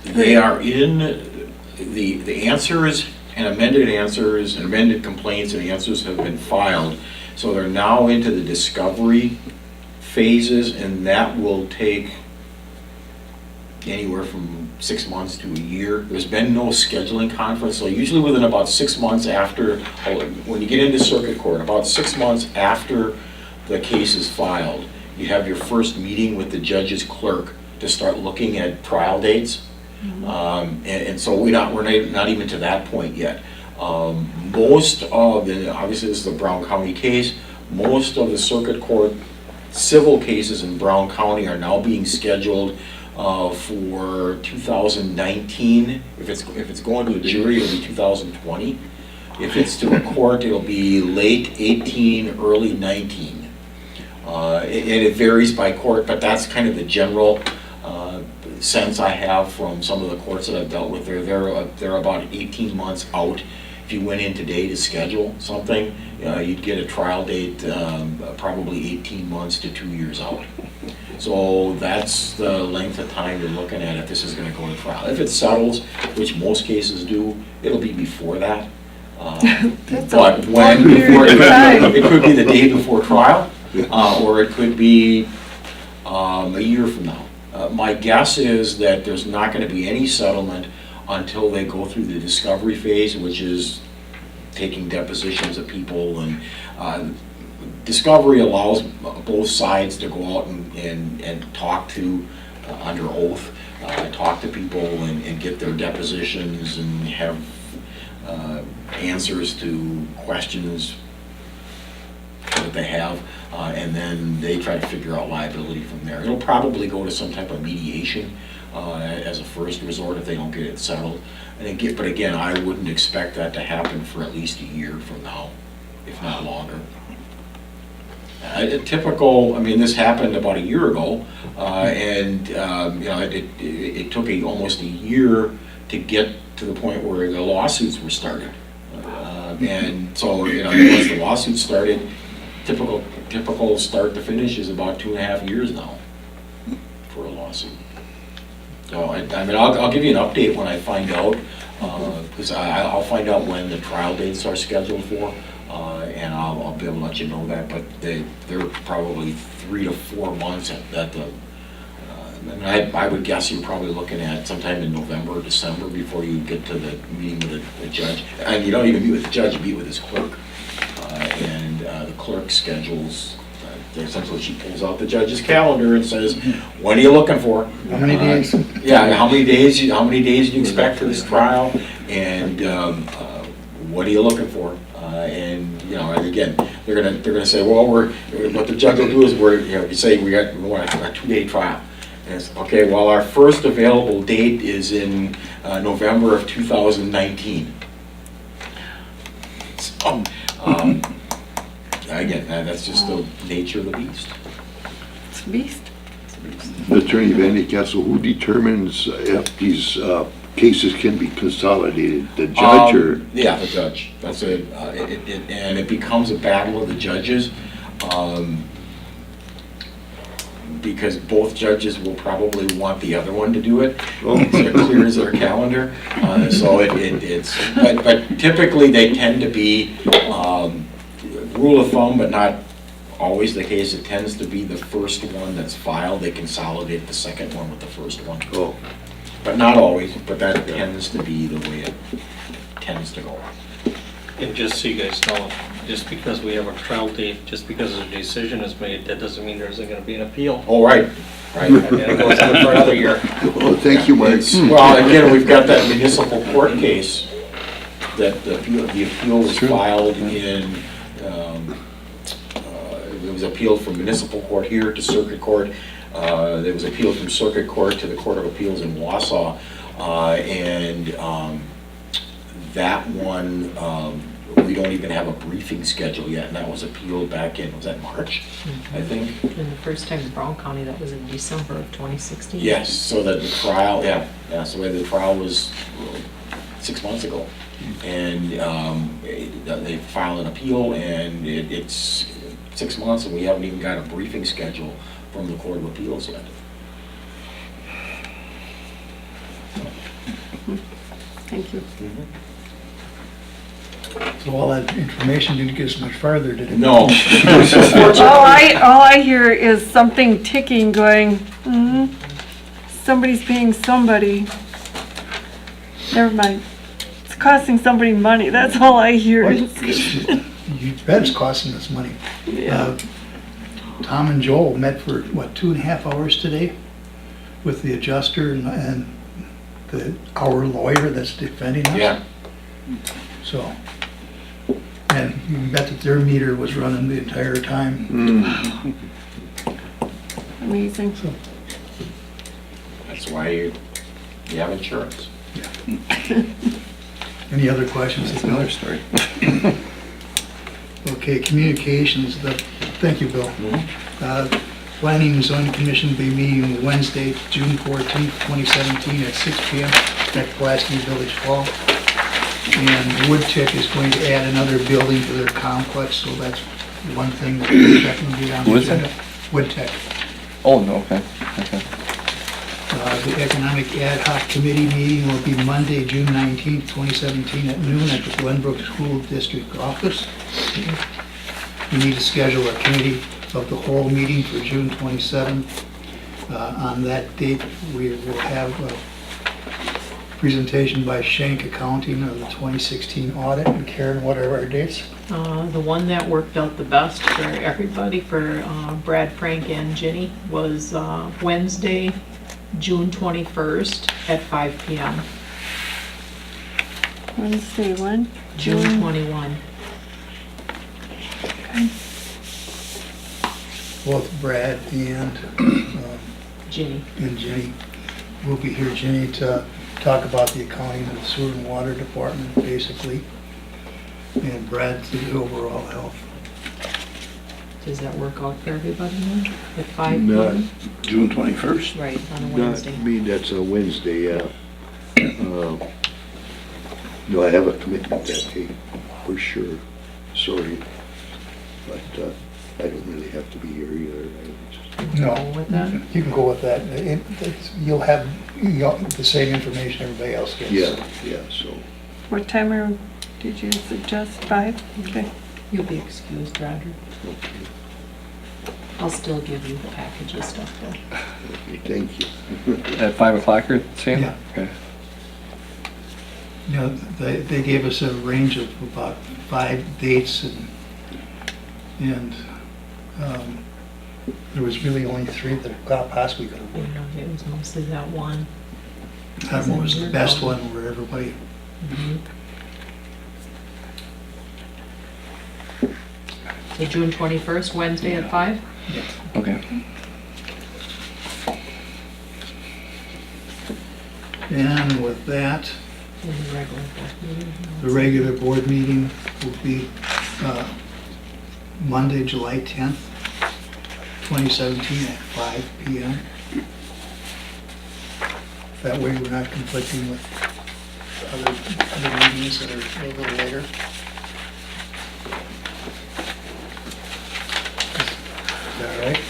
They are in, the answers and amended complaints and answers have been filed. So they're now into the discovery phases, and that will take anywhere from 6 months to a year. There's been no scheduling conference, so usually within about 6 months after, when you get into circuit court, about 6 months after the case is filed, you have your first meeting with the judge's clerk to start looking at trial dates. And so we're not even to that point yet. Most of the, obviously this is the Brown County case, most of the circuit court civil cases in Brown County are now being scheduled for 2019. If it's going to a jury, it'll be 2020. If it's to a court, it'll be late 18, early 19. And it varies by court, but that's kind of the general sense I have from some of the courts that I've dealt with. They're about 18 months out. If you went in today to schedule something, you'd get a trial date probably 18 months to 2 years out. So that's the length of time you're looking at if this is going to go to trial. If it settles, which most cases do, it'll be before that. But when before, it could be the day before trial, or it could be a year from now. My guess is that there's not going to be any settlement until they go through the discovery phase, which is taking depositions of people, and discovery allows both sides to go out and talk to, under oath, talk to people and get their depositions and have answers to questions that they have, and then they try to figure out liability from there. It'll probably go to some type of mediation as a first resort if they don't get it settled. But again, I wouldn't expect that to happen for at least a year from now, if not longer. Typical, I mean, this happened about a year ago, and it took almost a year to get to the point where the lawsuits were started. And so, once the lawsuits started, typical start to finish is about 2.5 years now for a lawsuit. So I'll give you an update when I find out, because I'll find out when the trial dates are scheduled for, and I'll be able to let you know that. But they're probably 3 to 4 months at the. I would guess you're probably looking at sometime in November or December before you get to the meeting with the judge. And you don't even meet with the judge; you meet with his clerk, and the clerk schedules. Essentially, she pulls out the judge's calendar and says, "What are you looking for? How many days? Yeah, how many days do you expect for this trial? And what are you looking for?" And again, they're gonna say, "Well, what the judge will do is you say we want a 2-day trial." And it's okay. Well, our first available date is in November of 2019. So. Again, that's just the nature of the beast. It's a beast. Attorney Van Castle, who determines if these cases can be consolidated? The judge or? Yeah, the judge. That's it. And it becomes a battle of the judges, because both judges will probably want the other one to do it. So it clears their calendar. But typically they tend to be. Rule of thumb, but not always the case, it tends to be the first one that's filed, they consolidate the second one with the first one. Oh. But not always, but that tends to be the way it tends to go. And just so you guys know, just because we have a trial date, just because a decision is made, that doesn't mean there isn't going to be an appeal. Oh, right. And it goes on for another year. Oh, thank you, Mike. Well, again, we've got that municipal court case that the appeal was filed in. It was appealed from municipal court here to circuit court. There was appealed from circuit court to the Court of Appeals in Wausau, and that one we don't even have a briefing schedule yet, and that was appealed back in, was that March, I think? And the first time in Brown County, that was in December of 2016. Yes, so that the trial, so the trial was 6 months ago, and they filed an appeal, and it's 6 months, and we haven't even got a briefing schedule from the Court of Appeals yet. Thank you. So all that information didn't get us much farther, did it? No. All I hear is something ticking going, somebody's paying somebody. Never mind. It's costing somebody money, that's all I hear. You bet it's costing us money. Yeah. Tom and Joel met for, 2.5 hours today with the adjuster and our lawyer that's defending us. Yeah, So, and you can bet that their meter was running the entire time. Amazing. that's why you have insurance. Any other questions? That's another story. Okay, communications, thank you, Bill. Planning and Zoning Commission will be meeting Wednesday, June 14th, 2017 at 6 p.m. at Pulaski Village Hall. And Wood Tech is going to add another building to their complex, so that's one thing that we're checking to get on the Who is that? agenda. Wood Tech. Oh, no, okay, okay. The Economic Ad Hoc Committee meeting will be Monday, June 19th, 2017 at noon at the Glenbrook School District office. We need to schedule a committee of the whole meeting for June 27th. On that date, we will have a presentation by Schenck Accounting of the 2016 audit. And Karen, what are our dates? The one that worked out the best for everybody, for Brad, Frank, and Ginny, was Wednesday, June 21st at 5 p.m. Wednesday, when? June 21. Both Brad and Ginny. Jenny will be here. Jenny to talk about the accounting of the sewer and water department, basically. And Brad to the overall health. Does that work out for everybody then? At 5 Not p.m.? June 21st? Right, on a Not, Wednesday. that's a Wednesday, yeah. No, I have a commitment that day, for sure. Sorry. But I don't really have to be here either. No. Go with that? You can go with that. You'll have the same information everybody else gets. Yeah, so. What time did you suggest? 5? Okay. You'll be excused, Roger. Okay, I'll still give you the package of stuff though. okay, thank you. At 5 o'clock, you're saying? Yeah. Okay. You know, they gave us a range of about 5 dates and there was really only 3 that possibly could have You worked. know, it was mostly that one. That one was the best one where everybody, So June 21st, Wednesday at 5? Okay. and with that, In the regular board meeting. the regular board meeting will be Monday, July 10th, 2017 at 5 p.m. That way we're not conflicting with other meetings that are a little later. Is that right?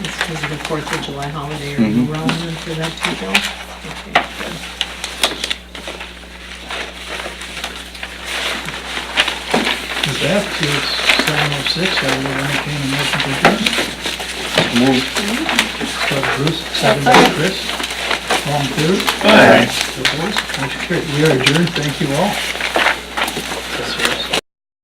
It's because of the 4th of July holiday, are you relevant for that too, Bill? Okay, good. With that, it's 7:06, I will entertain a motion to adjourn. Move. Start with Bruce, second by Chris. All in favor? Aye. Opposed? Motion carried. We are adjourned. Thank you all.